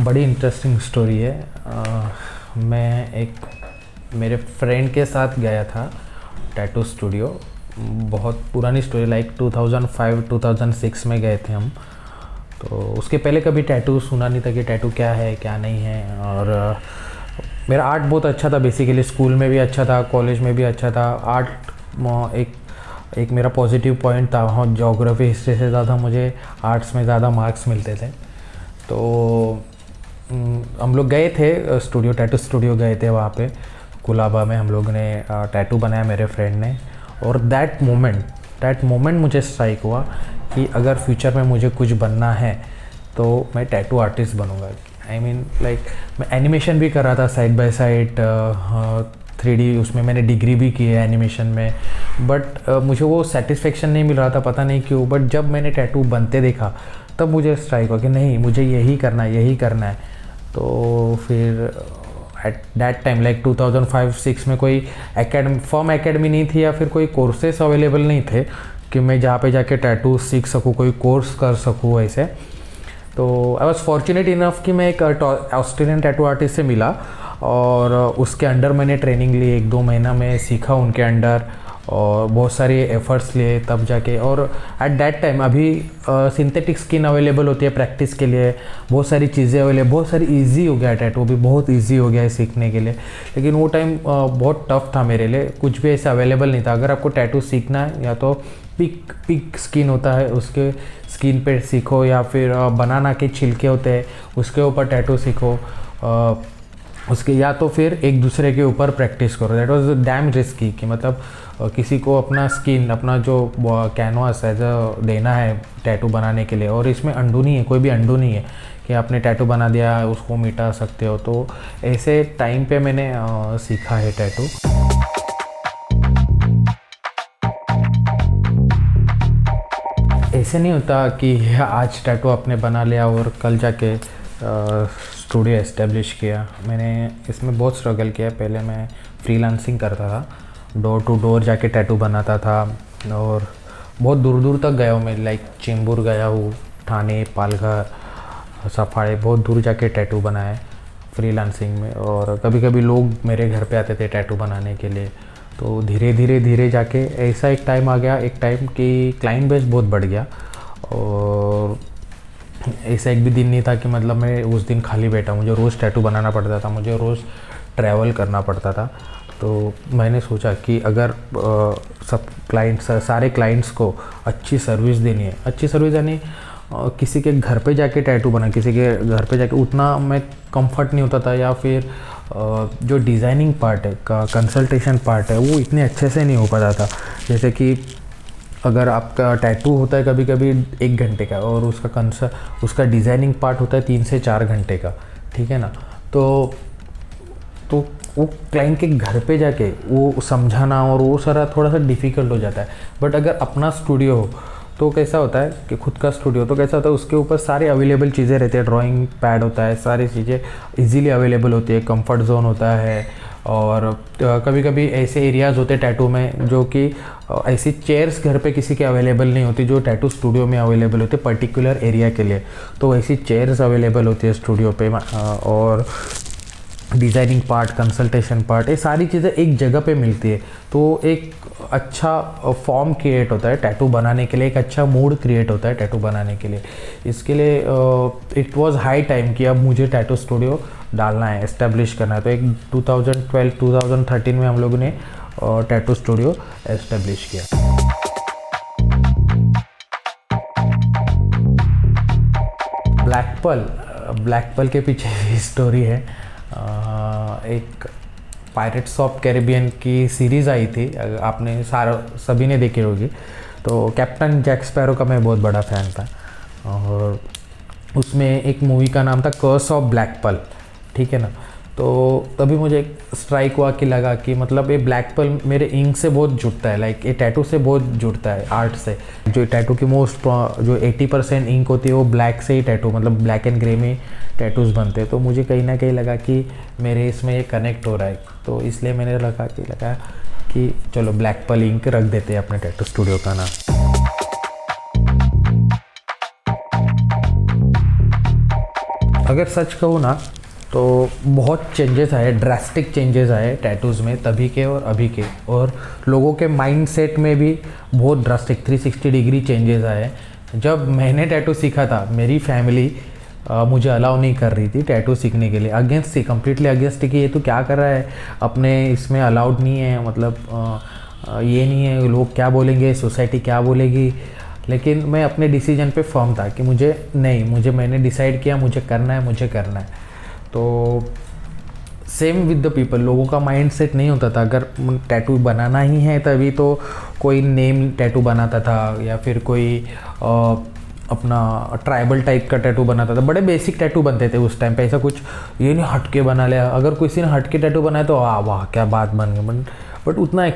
बड़ी interesting story है। मैं एक मेरे फ्रेंड के साथ गया था टैटू स्टूडियो। बहुत पुरानी स्टोरी, लाइक 2005-2006 में गए थे हम। तो उसके पहले कभी टैटू सुना नहीं था कि टैटू क्या है क्या नहीं है। और मेरा आर्ट बहुत अच्छा था, बेसिकली स्कूल में भी अच्छा था, कॉलेज में भी अच्छा था। आर्ट एक मेरा पॉजिटिव पॉइंट था। हाँ, ज्योग्राफी हिस्ट्री से ज़्यादा मुझे आर्ट्स में ज़्यादा मार्क्स मिलते थे। तो हम लोग गए थे स्टूडियो, टैटू स्टूडियो गए थे वहाँ पे कुलाबा में। हम लोग ने टैटू बनाया मेरे फ्रेंड ने। और दैट मोमेंट मुझे स्ट्राइक हुआ कि अगर फ्यूचर में मुझे कुछ बनना है तो मैं टैटू आर्टिस्ट बनूंगा। आई मीन लाइक मैं एनिमेशन भी कर रहा था साइड बाय साइड, 3D उसमें मैंने डिग्री भी की है एनिमेशन में। बट मुझे वो सेटिस्फेक्शन नहीं मिल रहा था, पता नहीं क्यों। बट जब मैंने टैटू बनते देखा तब मुझे स्ट्राइक हुआ कि नहीं, मुझे यही करना है। तो फिर एट दैट टाइम लाइक 2005-06 में कोई एकेडमी नहीं थी या फिर कोई कोर्सेस अवेलेबल नहीं थे कि मैं जहाँ पे जाके टैटू सीख सकूँ, कोई कोर्स कर सकूँ ऐसे। तो आई वॉज फॉर्चुनेट इनफ कि मैं एक ऑस्ट्रेलियन टैटू आर्टिस्ट से मिला और उसके अंडर मैंने ट्रेनिंग ली। 1-2 महीना मैं सीखा उनके अंडर और बहुत सारे एफर्ट्स लिए तब जाके। और एट दैट टाइम अभी सिंथेटिक स्किन अवेलेबल होती है प्रैक्टिस के लिए, बहुत सारी चीज़ें अवेलेबल, बहुत सारी ईजी हो गया टैटू भी, बहुत ईजी हो गया है सीखने के लिए। लेकिन वो टाइम बहुत टफ था मेरे लिए, कुछ भी ऐसे अवेलेबल नहीं था। अगर आपको टैटू सीखना है या तो पिक स्किन होता है उसके स्किन पे सीखो, या फिर बनाना के छिलके होते हैं उसके ऊपर टैटू सीखो, उसके या तो फिर एक दूसरे के ऊपर प्रैक्टिस करो। दैट वाज डैम रिस्की कि मतलब किसी को अपना स्किन, अपना जो कैनवास है जो देना है टैटू बनाने के लिए। और इसमें अंडू नहीं है, कोई भी अंडू नहीं है कि आपने टैटू बना दिया उसको मिटा सकते हो। तो ऐसे टाइम पे मैंने सीखा है टैटू। ऐसे नहीं होता कि आज टैटू आपने बना लिया और कल जाके स्टूडियो एस्टेब्लिश किया। मैंने इसमें बहुत स्ट्रगल किया। पहले मैं फ्रीलांसिंग करता था, डोर टू डोर जाके टैटू बनाता था और बहुत दूर दूर तक गया हूँ मैं। लाइक चेंबूर गया हूँ, ठाणे, पालघर, सफाड़े, बहुत दूर जाके टैटू बनाए फ्रीलांसिंग में। और कभी कभी लोग मेरे घर पे आते थे टैटू बनाने के लिए। तो धीरे जाके ऐसा एक टाइम आ गया, एक टाइम कि क्लाइंट बेस बहुत बढ़ गया। और ऐसा एक भी दिन नहीं था कि मतलब मैं उस दिन खाली बैठा, मुझे रोज़ टैटू बनाना पड़ता था, मुझे रोज़ ट्रैवल करना पड़ता था। तो मैंने सोचा कि अगर सारे क्लाइंट्स को अच्छी सर्विस देनी है, अच्छी सर्विस यानी किसी के घर पे जाके टैटू बना, किसी के घर पे जाके उतना मैं कंफर्ट नहीं होता था, या फिर जो डिज़ाइनिंग पार्ट है का कंसल्टेशन पार्ट है वो इतने अच्छे से नहीं हो पाता था। जैसे कि अगर आपका टैटू होता है कभी कभी 1 घंटे का और उसका डिज़ाइनिंग पार्ट होता है 3 से 4 घंटे का, ठीक है ना। तो वो क्लाइंट के घर पे जाके वो समझाना और वो सारा थोड़ा सा डिफ़िकल्ट हो जाता है। बट अगर अपना स्टूडियो हो तो कैसा होता है कि खुद का स्टूडियो तो कैसा होता है, उसके ऊपर सारी अवेलेबल चीज़ें रहती है, ड्राइंग पैड होता है, सारी चीज़ें इजीली अवेलेबल होती है, कंफर्ट जोन होता है। और कभी कभी ऐसे एरियाज़ होते हैं टैटू में जो कि ऐसी चेयर्स घर पे किसी के अवेलेबल नहीं होती जो टैटू स्टूडियो में अवेलेबल होती है पर्टिकुलर एरिया के लिए। तो ऐसी चेयर्स अवेलेबल होती है स्टूडियो पे। और डिज़ाइनिंग पार्ट, कंसल्टेशन पार्ट, ये सारी चीज़ें एक जगह पे मिलती है। तो एक अच्छा फॉर्म क्रिएट होता है टैटू बनाने के लिए, एक अच्छा मूड क्रिएट होता है टैटू बनाने के लिए। इसके लिए इट वाज हाई टाइम कि अब मुझे टैटू स्टूडियो डालना है, एस्टेब्लिश करना है। तो एक 2012-2013 में हम लोगों ने टैटू स्टूडियो एस्टेब्लिश किया। ब्लैक पर्ल के पीछे भी स्टोरी है। एक पायरेट्स ऑफ कैरिबियन की सीरीज़ आई थी, आपने सभी ने देखी होगी। तो कैप्टन जैक स्पैरो का मैं बहुत बड़ा फ़ैन था और उसमें एक मूवी का नाम था कर्स ऑफ ब्लैक पर्ल, ठीक है ना। तो तभी मुझे स्ट्राइक हुआ कि लगा कि मतलब ये ब्लैक पर्ल मेरे इंक से बहुत जुड़ता है, लाइक ये टैटू से बहुत जुड़ता है, आर्ट से। जो टैटू की जो 80% इंक होती है वो ब्लैक से ही टैटू, मतलब ब्लैक एंड ग्रे में टैटूज़ बनते हैं। तो मुझे कहीं ना कहीं लगा कि मेरे इसमें ये कनेक्ट हो रहा है। तो इसलिए मैंने लगा कि चलो ब्लैक पर्ल इंक रख देते हैं अपने टैटू स्टूडियो का नाम। अगर सच कहूँ ना तो बहुत चेंजेस आए, ड्रास्टिक चेंजेस आए टैटूज़ में तभी के और अभी के, और लोगों के माइंडसेट में भी बहुत ड्रास्टिक 360 डिग्री चेंजेस आए। जब मैंने टैटू सीखा था मेरी फैमिली मुझे अलाउ नहीं कर रही थी टैटू सीखने के लिए, अगेंस्ट थी, कम्प्लीटली अगेंस्ट थी कि ये तो क्या कर रहा है, अपने इसमें अलाउड नहीं है, मतलब ये नहीं है, लोग क्या बोलेंगे, सोसाइटी क्या बोलेगी। लेकिन मैं अपने डिसीजन पे फर्म था कि मैंने डिसाइड किया, मुझे करना है, मुझे करना है। तो सेम विद द पीपल, लोगों का माइंड सेट नहीं होता था, अगर टैटू बनाना ही है तभी तो कोई नेम टैटू बनाता था या फिर कोई अपना ट्राइबल टाइप का टैटू बनाता था। बड़े बेसिक टैटू बनते थे उस टाइम पे, ऐसा कुछ ये नहीं हटके बना लिया। अगर किसी ने हटके टैटू बनाया तो वाह क्या बात बन गई, बट उतना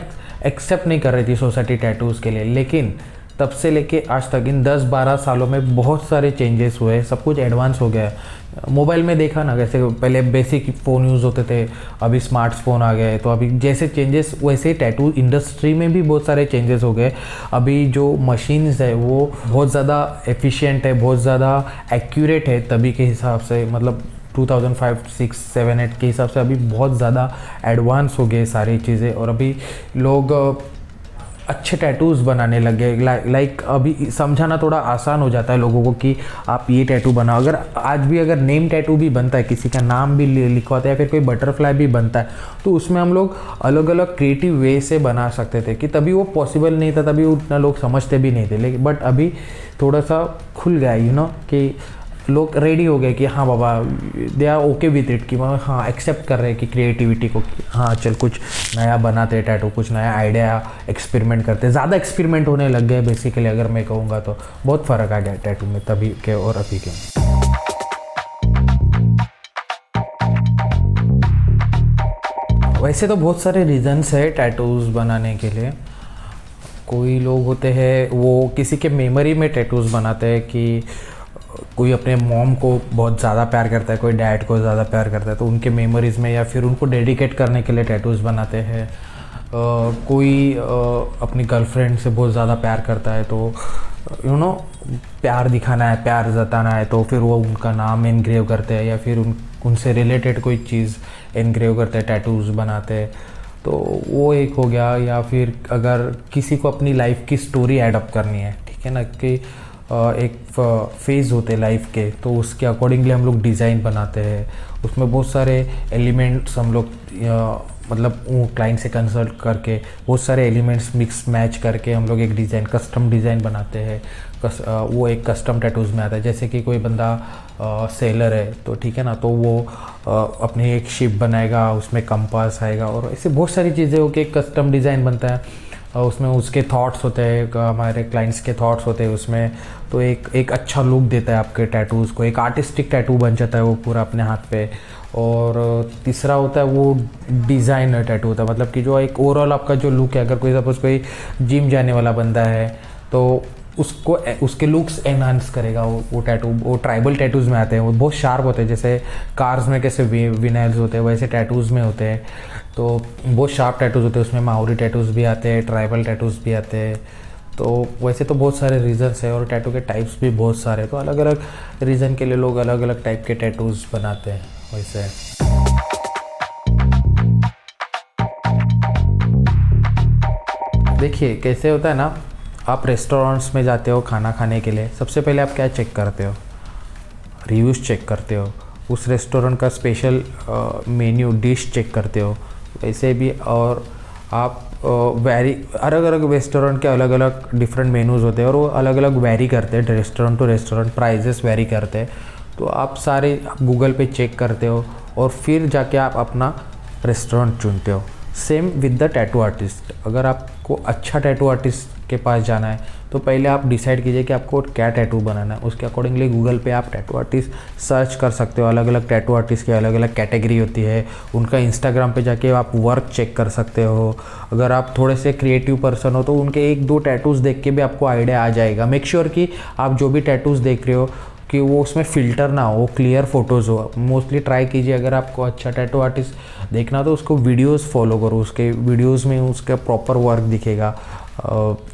एक्सेप्ट नहीं कर रही थी सोसाइटी टैटूज़ के लिए। लेकिन तब से लेके आज तक इन 10-12 सालों में बहुत सारे चेंजेस हुए, सब कुछ एडवांस हो गया है। मोबाइल में देखा ना, जैसे पहले बेसिक फ़ोन यूज़ होते थे, अभी स्मार्टफोन आ गए, तो अभी जैसे चेंजेस वैसे टैटू इंडस्ट्री में भी बहुत सारे चेंजेस हो गए। अभी जो मशीन्स है वो बहुत ज़्यादा एफिशिएंट है, बहुत ज़्यादा एक्यूरेट है तभी के हिसाब से, मतलब 2005, 6, 7, 8 के हिसाब से अभी बहुत ज़्यादा एडवांस हो गए सारी चीज़ें। और अभी लोग अच्छे टैटूज़ बनाने लग गए। लाइक अभी समझाना थोड़ा आसान हो जाता है लोगों को कि आप ये टैटू बनाओ। अगर आज भी अगर नेम टैटू भी बनता है, किसी का नाम भी लिखवाते हैं या फिर कोई बटरफ्लाई भी बनता है, तो उसमें हम लोग अलग अलग क्रिएटिव वे से बना सकते थे कि तभी वो पॉसिबल नहीं था, तभी उतना लोग समझते भी नहीं थे। लेकिन बट अभी थोड़ा सा खुल गया कि लोग रेडी हो गए कि हाँ बाबा, they are okay with it, कि हाँ एक्सेप्ट कर रहे हैं कि क्रिएटिविटी को, हाँ चल कुछ नया बनाते टैटू, कुछ नया आइडिया एक्सपेरिमेंट करते। ज़्यादा एक्सपेरिमेंट होने लग गए बेसिकली, अगर मैं कहूँगा तो बहुत फ़र्क आ गया टैटू में तभी के और अभी के। वैसे तो बहुत सारे रीज़न्स है टैटूज़ बनाने के लिए। कोई लोग होते हैं वो किसी के मेमोरी में टैटूज़ बनाते हैं, कि कोई अपने मॉम को बहुत ज़्यादा प्यार करता है, कोई डैड को ज़्यादा प्यार करता है, तो उनके मेमोरीज़ में या फिर उनको डेडिकेट करने के लिए टैटूज़ बनाते हैं। कोई अपनी गर्लफ्रेंड से बहुत ज़्यादा प्यार करता है, तो प्यार दिखाना है, प्यार जताना है, तो फिर वो उनका नाम इनग्रेव करते हैं या फिर उनसे रिलेटेड कोई चीज़ इनग्रेव करते हैं, टैटूज़ बनाते हैं। तो वो एक हो गया। या फिर अगर किसी को अपनी लाइफ की स्टोरी एडअप करनी है, ठीक है ना, कि एक फेज़ होते हैं लाइफ के, तो उसके अकॉर्डिंगली हम लोग डिज़ाइन बनाते हैं। उसमें बहुत सारे एलिमेंट्स हम लोग मतलब क्लाइंट से कंसल्ट करके बहुत सारे एलिमेंट्स मिक्स मैच करके हम लोग एक डिज़ाइन, कस्टम डिज़ाइन बनाते हैं। वो एक कस्टम टैटूज़ में आता है। जैसे कि कोई बंदा सेलर है, तो ठीक है ना, तो वो अपनी एक शिप बनाएगा, उसमें कंपास आएगा और ऐसे बहुत सारी चीज़ें हो के एक कस्टम डिज़ाइन बनता है। उसमें उसके थॉट्स होते हैं, हमारे क्लाइंट्स के थॉट्स होते हैं उसमें, तो एक अच्छा लुक देता है आपके टैटूज़ को, एक आर्टिस्टिक टैटू बन जाता है वो पूरा अपने हाथ पे। और तीसरा होता है वो डिज़ाइनर टैटू होता है, मतलब कि जो एक ओवरऑल आपका जो लुक है, अगर कोई सपोज कोई जिम जाने वाला बंदा है तो उसको उसके लुक्स एनहांस करेगा वो टैटू। वो ट्राइबल टैटूज़ में आते हैं, वो बहुत शार्प होते हैं, जैसे कार्स में कैसे विनाइल्स होते हैं वैसे टैटूज़ में होते हैं। तो बहुत शार्प टैटूज़ होते हैं, उसमें माओरी टैटूज़ भी आते हैं, ट्राइबल टैटूज़ भी आते हैं। तो वैसे तो बहुत सारे रीज़न्स है और टैटू के टाइप्स भी बहुत सारे, तो अलग अलग रीज़न के लिए लोग अलग अलग टाइप के टैटूज़ बनाते हैं वैसे। देखिए कैसे होता है ना, आप रेस्टोरेंट्स में जाते हो खाना खाने के लिए, सबसे पहले आप क्या चेक करते हो? रिव्यूज़ चेक करते हो, उस रेस्टोरेंट का स्पेशल मेन्यू डिश चेक करते हो। वैसे भी और आप अलग अलग रेस्टोरेंट के अलग अलग डिफरेंट मेनूज़ होते हैं और वो अलग अलग वेरी करते हैं, restaurant to restaurant prices vary करते हैं। तो आप सारे गूगल पे चेक करते हो और फिर जाके आप अपना रेस्टोरेंट चुनते हो। Same with the tattoo artist, अगर आपको अच्छा टैटू आर्टिस्ट के पास जाना है तो पहले आप डिसाइड कीजिए कि आपको क्या टैटू बनाना है। उसके अकॉर्डिंगली गूगल पे आप टैटू आर्टिस्ट सर्च कर सकते हो। अलग अलग टैटू आर्टिस्ट की अलग अलग कैटेगरी होती है, उनका इंस्टाग्राम पे जाके आप वर्क चेक कर सकते हो। अगर आप थोड़े से क्रिएटिव पर्सन हो तो उनके 1-2 टैटूज़ देख के भी आपको आइडिया आ जाएगा। मेक श्योर कि आप जो भी टैटूज़ देख रहे हो कि वो उसमें फ़िल्टर ना हो, क्लियर फ़ोटोज़ हो। मोस्टली ट्राई कीजिए, अगर आपको अच्छा टैटू आर्टिस्ट देखना तो उसको वीडियोस फॉलो करो, उसके वीडियोस में उसका प्रॉपर वर्क दिखेगा,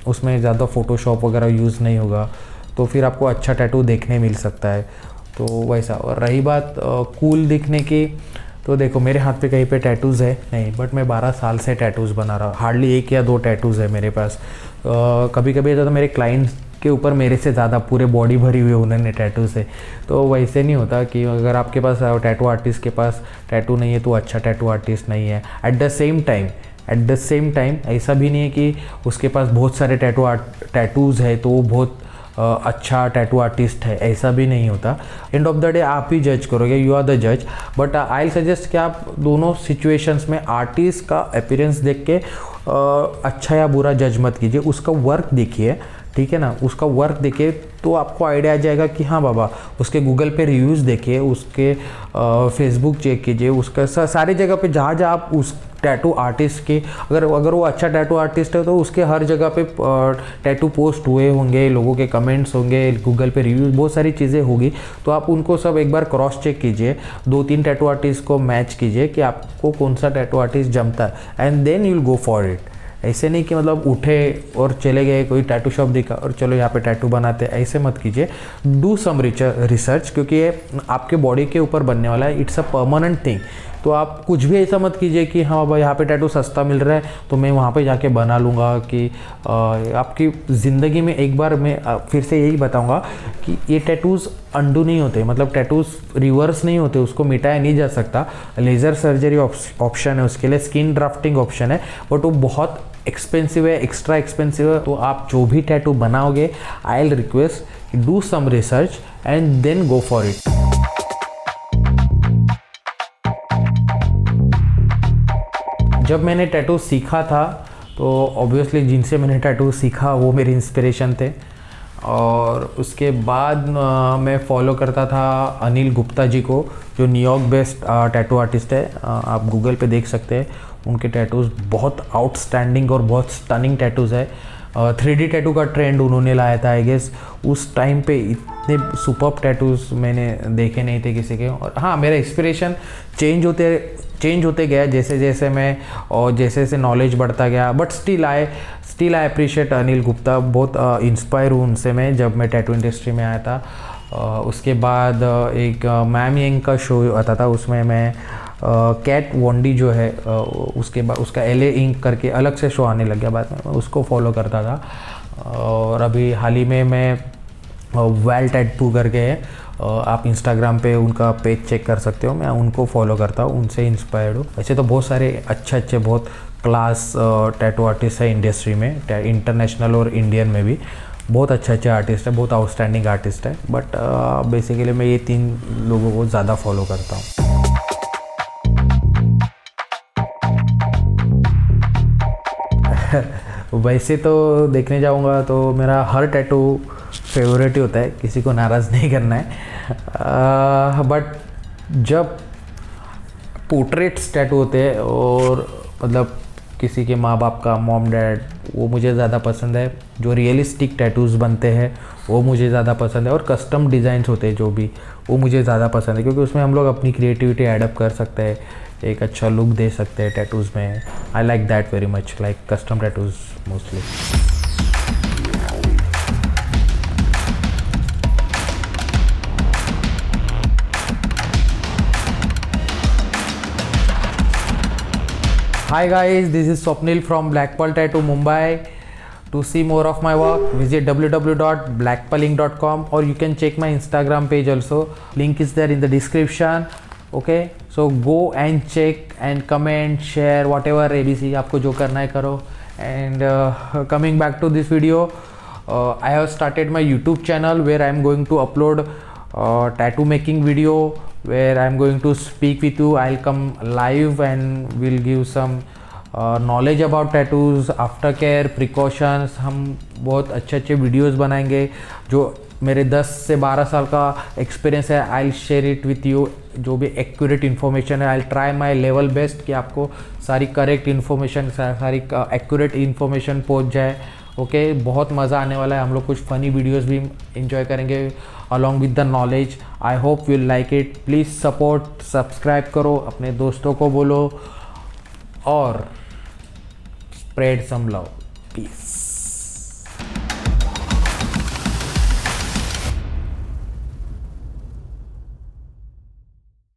उसमें ज़्यादा फ़ोटोशॉप वगैरह यूज़ नहीं होगा, तो फिर आपको अच्छा टैटू देखने मिल सकता है। तो वैसा। और रही बात कूल दिखने की, तो देखो मेरे हाथ पे कहीं पे टैटूज़ है नहीं, बट मैं 12 साल से टैटूज़ बना रहा हूँ। हार्डली 1 या 2 टैटूज़ है मेरे पास। कभी कभी ऐसा तो मेरे क्लाइंट्स के ऊपर मेरे से ज़्यादा पूरे बॉडी भरी हुई उन्होंने टैटू से। तो वैसे नहीं होता कि अगर आपके पास टैटू आर्टिस्ट के पास टैटू नहीं है तो अच्छा टैटू आर्टिस्ट नहीं है। एट द सेम टाइम ऐसा भी नहीं है कि उसके पास बहुत सारे टैटूज़ है तो वो बहुत अच्छा टैटू आर्टिस्ट है, ऐसा भी नहीं होता। एंड ऑफ द डे आप ही जज करोगे, यू आर द जज। बट आई सजेस्ट कि आप दोनों सिचुएशंस में आर्टिस्ट का अपीयरेंस देख के अच्छा या बुरा जज मत कीजिए, उसका वर्क देखिए, ठीक है ना। उसका वर्क देखिए तो आपको आइडिया आ जाएगा कि हाँ बाबा, उसके गूगल पे रिव्यूज़ देखिए, उसके फेसबुक चेक कीजिए, उसका सारी जगह पे जहाँ जहाँ आप उस टैटू आर्टिस्ट के अगर वो अच्छा टैटू आर्टिस्ट है तो उसके हर जगह पे टैटू पोस्ट हुए होंगे, लोगों के कमेंट्स होंगे, गूगल पे रिव्यूज़, बहुत सारी चीज़ें होगी। तो आप उनको सब एक बार क्रॉस चेक कीजिए, 2-3 टैटू आर्टिस्ट को मैच कीजिए कि आपको कौन सा टैटू आर्टिस्ट जमता है, and then you will go for it. ऐसे नहीं कि मतलब उठे और चले गए, कोई टैटू शॉप दिखा और चलो यहाँ पे टैटू बनाते, ऐसे मत कीजिए। डू सम रिसर्च, क्योंकि ये आपके बॉडी के ऊपर बनने वाला है, इट्स अ परमानेंट थिंग। तो आप कुछ भी ऐसा मत कीजिए कि हाँ बाबा यहाँ पे टैटू सस्ता मिल रहा है तो मैं वहाँ पे जाके बना लूँगा। कि आपकी ज़िंदगी में एक बार मैं फिर से यही बताऊँगा कि ये टैटूज़ अंडू नहीं होते, मतलब टैटूज़ रिवर्स नहीं होते, उसको मिटाया नहीं जा सकता। लेज़र सर्जरी ऑप्शन है उसके लिए, स्किन ड्राफ्टिंग ऑप्शन है, बट वो बहुत एक्सपेंसिव है, एक्स्ट्रा एक्सपेंसिव है। तो आप जो भी टैटू बनाओगे, I will request do some research and then go for it. जब मैंने टैटू सीखा था तो ऑब्वियसली जिनसे मैंने टैटू सीखा वो मेरे इंस्पिरेशन थे। और उसके बाद मैं फॉलो करता था अनिल गुप्ता जी को, जो न्यूयॉर्क बेस्ड टैटू आर्टिस्ट है। आप गूगल पे देख सकते हैं, उनके टैटूज़ बहुत आउटस्टैंडिंग और बहुत स्टनिंग टैटूज़ है। 3D टैटू का ट्रेंड उन्होंने लाया था आई गेस। उस टाइम पे इतने सुपर्ब टैटूज़ मैंने देखे नहीं थे किसी के। और हाँ, मेरा इंस्पिरेशन चेंज होते गया जैसे जैसे मैं और जैसे जैसे नॉलेज बढ़ता गया। But still I appreciate Anil Gupta, बहुत इंस्पायर हूँ उनसे मैं, जब मैं टैटू इंडस्ट्री में आया था। उसके बाद एक मैम यंग का शो आता था, उसमें मैं कैट वॉन्डी जो है उसके बाद उसका LA इंक करके अलग से शो आने लग गया, बाद में मैं उसको फॉलो करता था। और अभी हाल ही में मैं वेल टैटू करके है, आप इंस्टाग्राम पे उनका पेज चेक कर सकते हो, मैं उनको फॉलो करता हूँ, उनसे इंस्पायर्ड हूँ। वैसे तो बहुत सारे अच्छे बहुत क्लास टैटू आर्टिस्ट है इंडस्ट्री में, इंटरनेशनल और इंडियन में भी बहुत अच्छे आर्टिस्ट है, बहुत आउटस्टैंडिंग आर्टिस्ट है। बट बेसिकली मैं ये 3 लोगों को ज़्यादा फॉलो करता हूँ। वैसे तो देखने जाऊँगा तो मेरा हर टैटू फेवरेट ही होता है, किसी को नाराज़ नहीं करना है। बट जब पोर्ट्रेट्स टैटू होते हैं और मतलब किसी के माँ बाप का, मॉम डैड, वो मुझे ज़्यादा पसंद है। जो रियलिस्टिक टैटूज़ बनते हैं वो मुझे ज़्यादा पसंद है। और कस्टम डिज़ाइंस होते हैं जो भी, वो मुझे ज़्यादा पसंद है, क्योंकि उसमें हम लोग अपनी क्रिएटिविटी एडअप कर सकते हैं, एक अच्छा लुक दे सकते हैं टैटूज़ में। I like that very much, like custom tattoos mostly. Hi guys, this is Swapnil from Black Pearl Tattoo Mumbai. To see more of my work, visit www.blackpearling.com, or you can check my Instagram page also. Link is there in the description. Okay, so go and check and comment, share, whatever ABC आपको जो करना है करो. And coming back to this video, I have started my YouTube channel where I am going to upload tattoo making video, where I am going to speak with you. I'll come live and will give some knowledge about tattoos, after care, precautions. हम बहुत अच्छे videos बनाएंगे। जो मेरे 10 से 12 साल का experience है, I will share it with you. जो भी एक्यूरेट इन्फॉर्मेशन है, I will try my level best कि आपको सारी करेक्ट इन्फॉर्मेशन, सारी एक्यूरेट इन्फॉर्मेशन पहुंच जाए। ओके, बहुत मज़ा आने वाला है। हम लोग कुछ फ़नी वीडियोस भी इंजॉय करेंगे along with the knowledge. I hope you like it. Please support, subscribe करो, अपने दोस्तों को बोलो और spread some love. Peace.